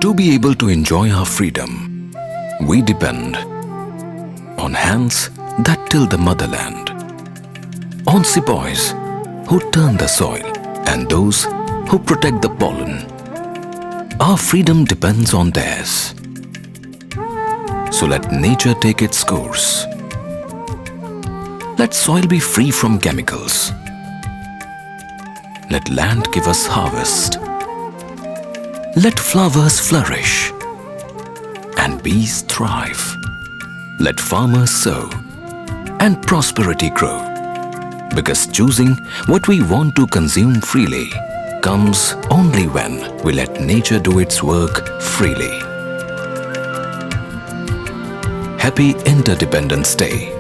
To be able to enjoy our freedom, we depend on hands that till the motherland, on sepoys who turn the soil, and those who protect the pollen. Our freedom depends on theirs. So let nature take its course. Let soil be free from chemicals. Let land give us harvest. Let flowers flourish and bees thrive. Let farmers sow and prosperity grow. Because choosing what we want to consume freely comes only when we let nature do its work freely. Happy Interdependence Day.